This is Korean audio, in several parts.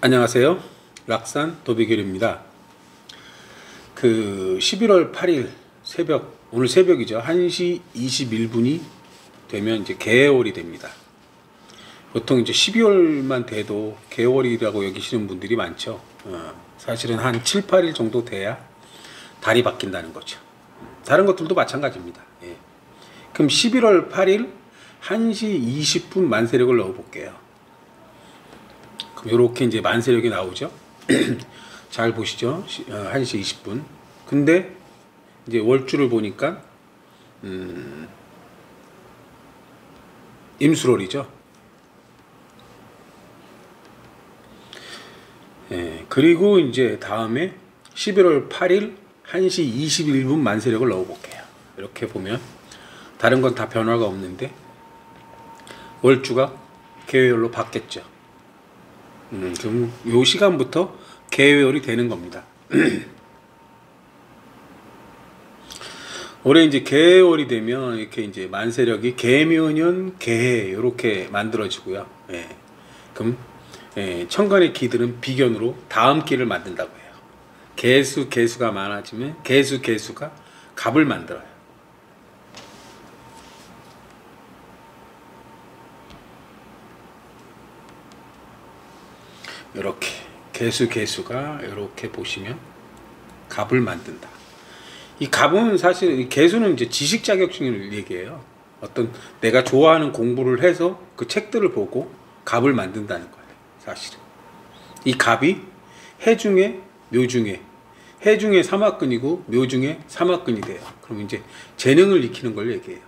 안녕하세요. 락산 도비결입니다. 11월 8일 새벽, 오늘 새벽이죠. 1시 21분이 되면 이제 개월이 됩니다. 보통 이제 12월만 돼도 개월이라고 여기시는 분들이 많죠. 사실은 한 7, 8일 정도 돼야 달이 바뀐다는 거죠. 다른 것들도 마찬가지입니다. 예. 그럼 11월 8일 1시 20분 만세력을 넣어 볼게요. 이렇게 이제 만세력이 나오죠. 잘 보시죠. 1시 20분. 근데 이제 월주를 보니까 임수월이죠. 예, 그리고 이제 다음에 11월 8일 1시 21분 만세력을 넣어 볼게요. 이렇게 보면 다른 건 다 변화가 없는데 월주가 개회월로 바뀌었죠. 그럼 요 시간부터 개회월이 되는 겁니다. 올해 이제 개회월이 되면 이렇게 이제 만세력이 개묘년 개해 이렇게 만들어지고요. 예. 그럼 천간의 기들은 비견으로 다음 기를 만든다고 해요. 개수가 많아지면 개수가 갑을 만들어요. 이렇게 개수가 이렇게 보시면 갑을 만든다. 이 갑은 사실 이 개수는 이제 지식 자격증을 얘기해요. 어떤 내가 좋아하는 공부를 해서 그 책들을 보고 갑을 만든다는 거예요. 사실은 이 갑이 해중에 묘중에, 해중에 삼합근이고 묘중에 삼합근이 돼요. 그럼 이제 재능을 익히는 걸 얘기해요.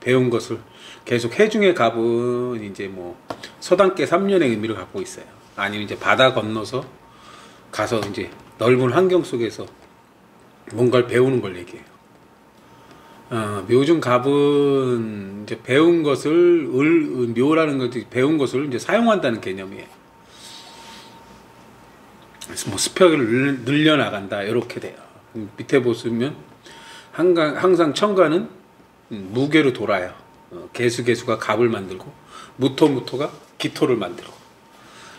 배운 것을 계속 해중의 갑은 이제 뭐 서당계 3년의 의미를 갖고 있어요. 아니면 이제 바다 건너서 가서 이제 넓은 환경 속에서 뭔가를 배우는 걸 얘기해요. 묘중 갑은 이제 배운 것을 묘라는 것이 배운 것을 이제 사용한다는 개념이에요. 그래서 뭐 스펙을 늘려나간다 이렇게 돼요. 밑에 보시면 항상 천간은 무게로 돌아요. 개수가 갑을 만들고 무토가 기토를 만들고.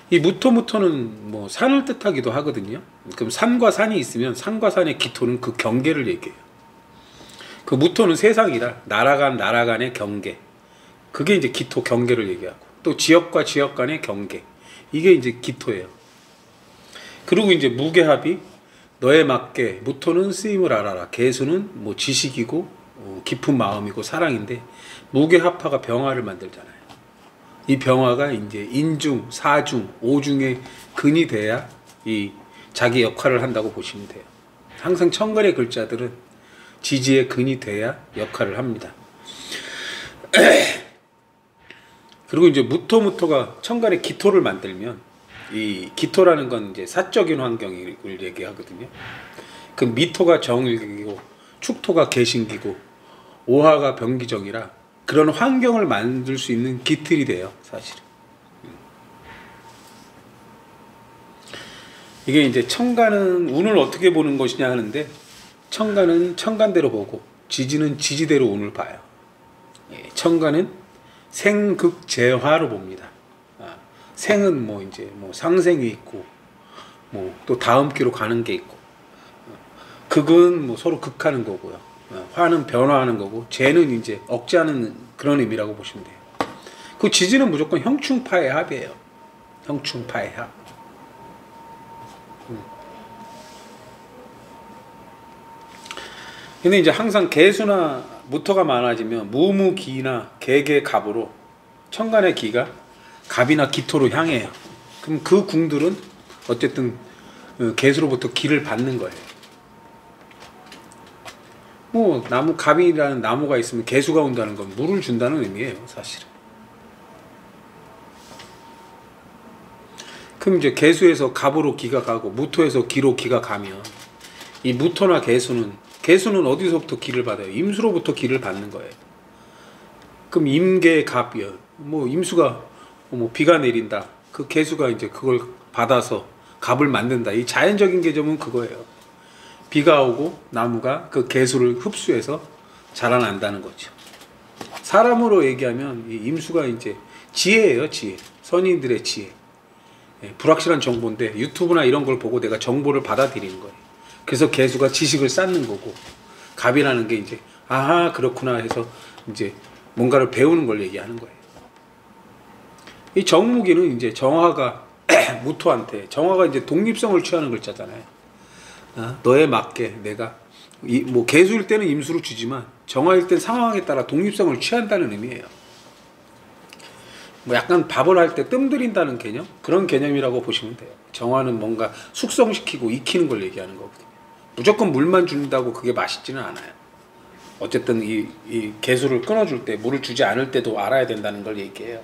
이 무토는 뭐 산을 뜻하기도 하거든요. 그럼 산과 산이 있으면 산과 산의 기토는 그 경계를 얘기해요. 그 무토는 세상이라 나라 간의 경계. 그게 이제 기토 경계를 얘기하고, 또 지역과 지역 간의 경계. 이게 이제 기토예요. 그리고 이제 무게합이 너에 맞게, 무토는 쓰임을 알아라. 개수는 뭐 지식이고 깊은 마음이고 사랑인데, 무게합화가 병화를 만들잖아요. 이 병화가 이제 인중, 사중, 오중의 근이 돼야 이 자기 역할을 한다고 보시면 돼요. 항상 천간의 글자들은 지지의 근이 돼야 역할을 합니다. 그리고 이제 무토가 천간의 기토를 만들면, 이 기토라는 건 이제 사적인 환경을 얘기하거든요. 그 미토가 정일기고 축토가 개신기고 오화가 병기정이라 그런 환경을 만들 수 있는 기틀이 돼요, 사실은. 이게 이제 천간은 운을 어떻게 보는 것이냐 하는데, 천간은 천간대로 보고 지지는 지지대로 운을 봐요. 천간은 생극재화로 봅니다. 생은 뭐 이제 뭐 상생이 있고 뭐 또 다음 기로 가는 게 있고, 극은 뭐 서로 극하는 거고요. 화는 변화하는 거고, 재는 이제 억제하는 그런 의미라고 보시면 돼요. 그 지지는 무조건 형충파의 합이에요. 형충파의 합. 근데 이제 항상 개수나 무토가 많아지면 무무기나 개개갑으로 천간의 기가 갑이나 기토로 향해요. 그럼 그 궁들은 어쨌든 개수로부터 기를 받는 거예요. 뭐 갑이라는 나무가 있으면 개수가 온다는 건 물을 준다는 의미예요, 사실은. 그럼 이제 개수에서 갑으로 기가 가고 무토에서 기로 기가 가면, 이 무토나 개수는 어디서부터 기를 받아요? 임수로부터 기를 받는 거예요. 그럼 임계갑이요. 뭐 임수가 뭐 비가 내린다. 그 개수가 이제 그걸 받아서 갑을 만든다. 이 자연적인 개념은 그거예요. 비가 오고 나무가 그 개수를 흡수해서 자라난다는 거죠. 사람으로 얘기하면 이 임수가 이제 지혜예요, 지혜. 선인들의 지혜. 불확실한 정보인데 유튜브나 이런 걸 보고 내가 정보를 받아들이는 거예요. 그래서 개수가 지식을 쌓는 거고, 갑이라는 게 이제 아하 그렇구나 해서 이제 뭔가를 배우는 걸 얘기하는 거예요. 이 정무기는 이제 정화가 무토한테, 정화가 이제 독립성을 취하는 글자잖아요. 너에 맞게 내가 뭐 개수일 때는 임수로 주지만 정화일 땐 상황에 따라 독립성을 취한다는 의미예요. 뭐 약간 밥을 할 때 뜸들인다는 개념? 그런 개념이라고 보시면 돼요. 정화는 뭔가 숙성시키고 익히는 걸 얘기하는 거거든요. 무조건 물만 준다고 그게 맛있지는 않아요. 어쨌든 이 개수를 끊어줄 때, 물을 주지 않을 때도 알아야 된다는 걸 얘기해요.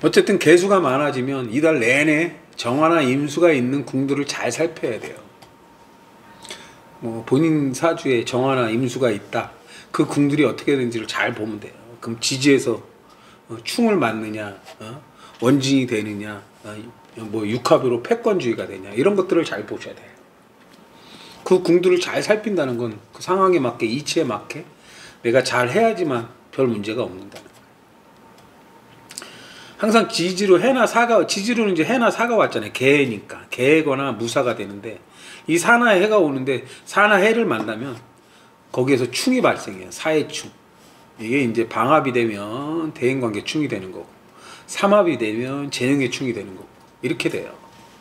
어쨌든 개수가 많아지면 이달 내내 정화나 임수가 있는 궁들을 잘 살펴야 돼요. 뭐 본인 사주에 정화나 임수가 있다, 그 궁들이 어떻게 되는지를 잘 보면 돼요. 그럼 지지에서 충을 맞느냐, 원진이 되느냐, 뭐 육합으로 패권주의가 되냐, 이런 것들을 잘 보셔야 돼요. 그 궁들을 잘 살핀다는 건 그 상황에 맞게, 이치에 맞게 내가 잘 해야지만 별 문제가 없는다는 거예요. 항상 지지로 해나 사가, 지지로는 이제 해나 사가 왔잖아요. 개니까 개거나 무사가 되는데, 이 사나 해가 오는데 사나 해를 만나면 거기에서 충이 발생해요. 사해충. 이게 이제 방합이 되면 대인관계 충이 되는 거고, 삼합이 되면 재능의 충이 되는 거고, 이렇게 돼요.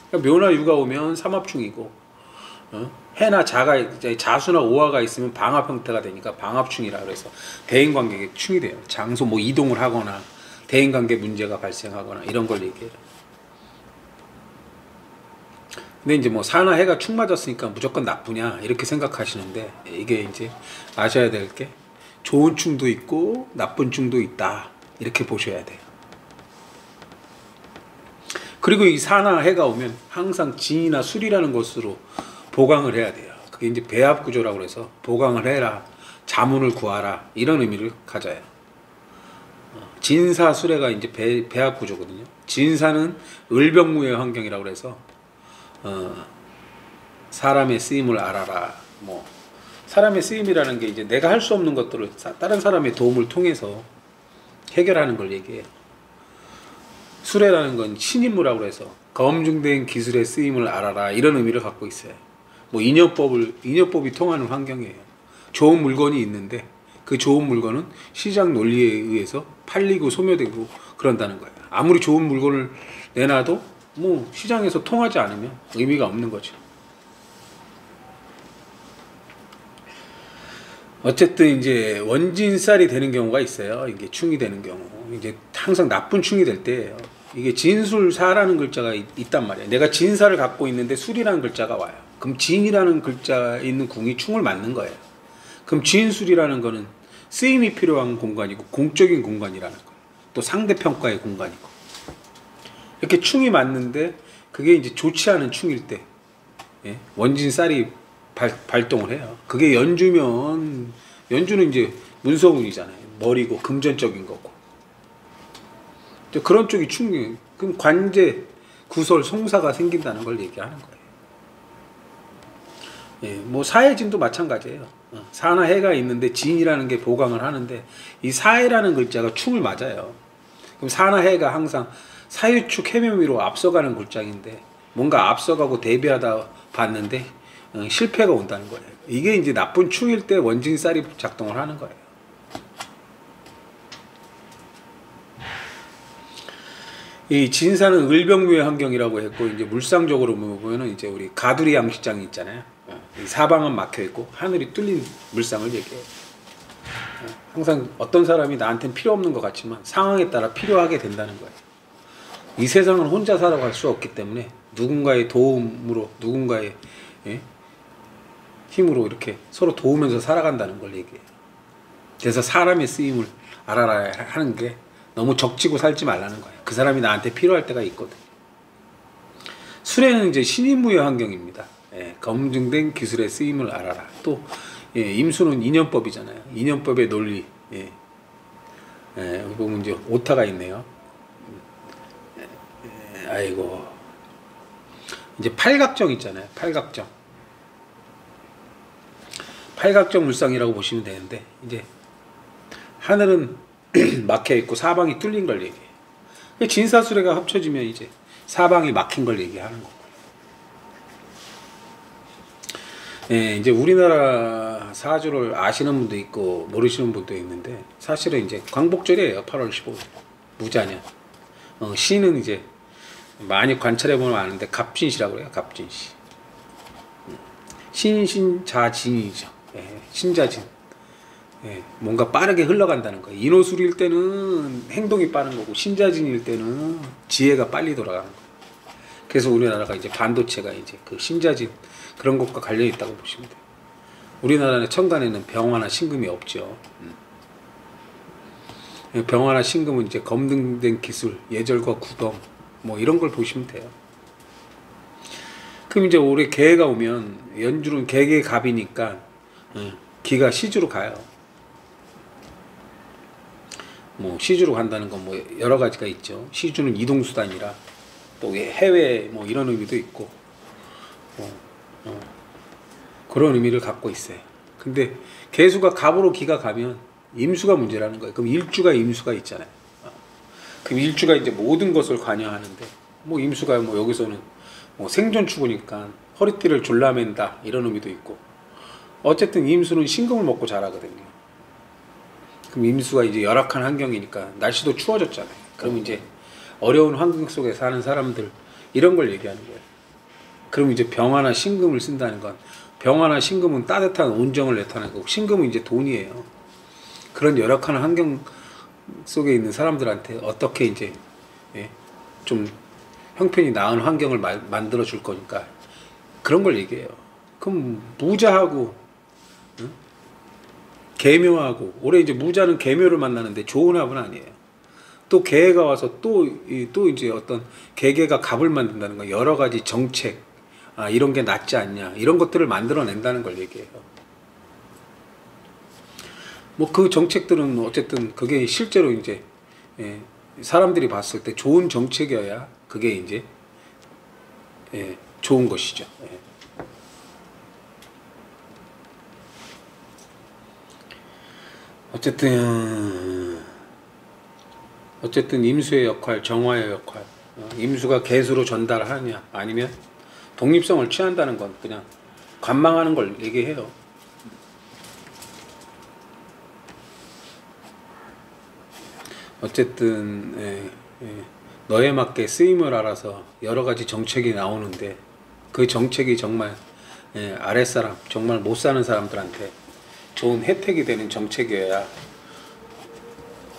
그러니까 묘나 유가 오면 삼합충이고, 해나 자수나 오화가 있으면 방합 형태가 되니까 방합충이라 그래서 대인관계에 충이 돼요. 장소 뭐 이동을 하거나 대인관계 문제가 발생하거나 이런 걸 얘기해요. 근데 이제 뭐 사나 해가 축 맞았으니까 무조건 나쁘냐 이렇게 생각하시는데, 이게 이제 아셔야 될 게 좋은 충도 있고 나쁜 충도 있다, 이렇게 보셔야 돼요. 그리고 이 사나 해가 오면 항상 진이나 술이라는 것으로 보강을 해야 돼요. 그게 이제 배합구조라고 그래서 보강을 해라, 자문을 구하라, 이런 의미를 가져요. 진사 수레가 이제 배합구조거든요. 진사는 을병무의 환경이라고 그래서 사람의 쓰임을 알아라. 뭐 사람의 쓰임이라는 게 이제 내가 할 수 없는 것들을 다른 사람의 도움을 통해서 해결하는 걸 얘기해요. 수레라는 건 신임무라고 해서 검증된 기술의 쓰임을 알아라, 이런 의미를 갖고 있어요. 뭐 인여법이 통하는 환경이에요. 좋은 물건이 있는데 그 좋은 물건은 시장 논리에 의해서 팔리고 소멸되고 그런다는 거예요. 아무리 좋은 물건을 내놔도 뭐 시장에서 통하지 않으면 의미가 없는 거죠. 어쨌든 이제 원진살이 되는 경우가 있어요. 이게 충이 되는 경우, 이제 항상 나쁜 충이 될 때예요. 이게 진술사라는 글자가 있단 말이에요. 내가 진사를 갖고 있는데 술이라는 글자가 와요. 그럼 진이라는 글자에 있는 궁이 충을 맞는 거예요. 그럼 진술이라는 거는 쓰임이 필요한 공간이고 공적인 공간이라는 거예요. 또 상대평가의 공간이고, 이렇게 충이 맞는데 그게 이제 좋지 않은 충일 때 원진살이 발동을 해요. 그게 연주면, 연주는 이제 문서운이잖아요. 머리고 금전적인 거고, 그런 쪽이 충이, 그럼 관제, 구설, 송사가 생긴다는 걸 얘기하는 거예요. 뭐 사해진도 마찬가지예요. 사나 해가 있는데 진이라는 게 보강을 하는데, 이 사해라는 글자가 충을 맞아요. 그럼 사나 해가 항상 사유축 해묘미로 앞서가는 글자인데, 뭔가 앞서가고 대비하다 봤는데 실패가 온다는 거예요. 이게 이제 나쁜 충일 때 원진살이 작동을 하는 거예요. 이 진사는 을병무의 환경이라고 했고, 이제 물상적으로 보면은 이제 우리 가두리 양식장이 있잖아요. 이 사방은 막혀 있고 하늘이 뚫린 물상을 얘기해요. 항상 어떤 사람이 나한테는 필요 없는 것 같지만 상황에 따라 필요하게 된다는 거예요. 이 세상은 혼자 살아갈 수 없기 때문에 누군가의 도움으로, 누군가의 힘으로 이렇게 서로 도우면서 살아간다는 걸 얘기해요. 그래서 사람의 쓰임을 알아야 하는 게, 너무 적지고 살지 말라는 거예요. 그 사람이 나한테 필요할 때가 있거든요. 수레는 이제 신임무의 환경입니다. 검증된 기술의 쓰임을 알아라. 또 임수는 인연법이잖아요. 인연법의 논리. 여기 보면 이제 오타가 있네요. 아이고, 이제 팔각정 있잖아요. 팔각정 물상이라고 보시면 되는데, 이제 하늘은 막혀 있고 사방이 뚫린 걸 얘기해요. 진사수레가 합쳐지면 이제 사방이 막힌 걸 얘기하는 거고. 예, 이제 우리나라 사주를 아시는 분도 있고 모르시는 분도 있는데, 사실은 이제 광복절이에요. 8월 15일 무자년. 시는 이제 많이 관찰해 보면 아는데 갑진시라고 그래요. 갑진시. 신자진이죠. 예, 신자진. 예, 뭔가 빠르게 흘러간다는 거예요. 인호술일 때는 행동이 빠른 거고, 신자진일 때는 지혜가 빨리 돌아가는 거예요. 그래서 우리나라가 이제 반도체가 이제 그 신자진 그런 것과 관련이 있다고 보시면 돼요. 우리나라는 천간에는 병화나 신금이 없죠. 병화나 신금은 이제 검증된 기술, 예절과 구덩 뭐 이런 걸 보시면 돼요. 그럼 이제 올해 개해가 오면, 연주는 개개의 갑이니까 기가 시주로 가요. 뭐 시주로 간다는 건 뭐 여러 가지가 있죠. 시주는 이동수단이라 또 해외 뭐 이런 의미도 있고 그런 의미를 갖고 있어요. 근데 개수가 갑으로 기가 가면 임수가 문제라는 거예요. 그럼 일주가 임수가 있잖아요. 그럼 일주가 이제 모든 것을 관여하는데, 뭐 임수가 뭐 여기서는 뭐 생존 추구니까 허리띠를 졸라맨다 이런 의미도 있고, 어쨌든 임수는 신금을 먹고 자라거든요. 그럼 임수가 이제 열악한 환경이니까 날씨도 추워졌잖아요. 그럼 이제 어려운 환경 속에 사는 사람들 이런 걸 얘기하는 거예요. 그럼 이제 병화나 신금을 쓴다는 건, 병화나 신금은 따뜻한 온정을 나타내고, 신금은 이제 돈이에요. 그런 열악한 환경 속에 있는 사람들한테 어떻게 이제 좀 형편이 나은 환경을 만들어 줄 거니까 그런 걸 얘기해요. 그럼 무자하고 계묘하고, 올해 이제 무자는 계묘를 만나는데 좋은 합은 아니에요. 또 개가 와서 또 이제 어떤 개개가 갑을 만든다는 거, 여러 가지 정책, 이런 게 낫지 않냐 이런 것들을 만들어낸다는 걸 얘기해요. 뭐 그 정책들은 어쨌든 그게 실제로 이제 사람들이 봤을 때 좋은 정책이어야 그게 이제 좋은 것이죠. 어쨌든 임수의 역할, 정화의 역할, 임수가 개수로 전달하냐 아니면 독립성을 취한다는 건 그냥 관망하는 걸 얘기해요. 어쨌든 너에 맞게 쓰임을 알아서 여러 가지 정책이 나오는데, 그 정책이 정말 아랫사람, 정말 못 사는 사람들한테 좋은 혜택이 되는 정책이어야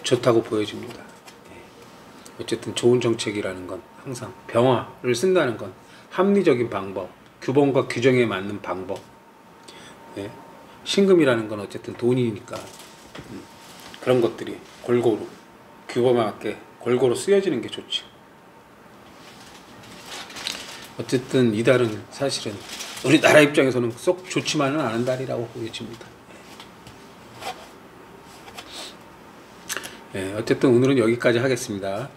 좋다고 보여집니다. 어쨌든 좋은 정책이라는 건 항상 병화를 쓴다는 건 합리적인 방법, 규범과 규정에 맞는 방법. 신금이라는 건 어쨌든 돈이니까 그런 것들이 골고루 규범에 맞게 골고루 쓰여지는 게 좋죠. 어쨌든 이달은 사실은 우리나라 입장에서는 썩 좋지만은 않은 달이라고 보여집니다. 어쨌든 오늘은 여기까지 하겠습니다.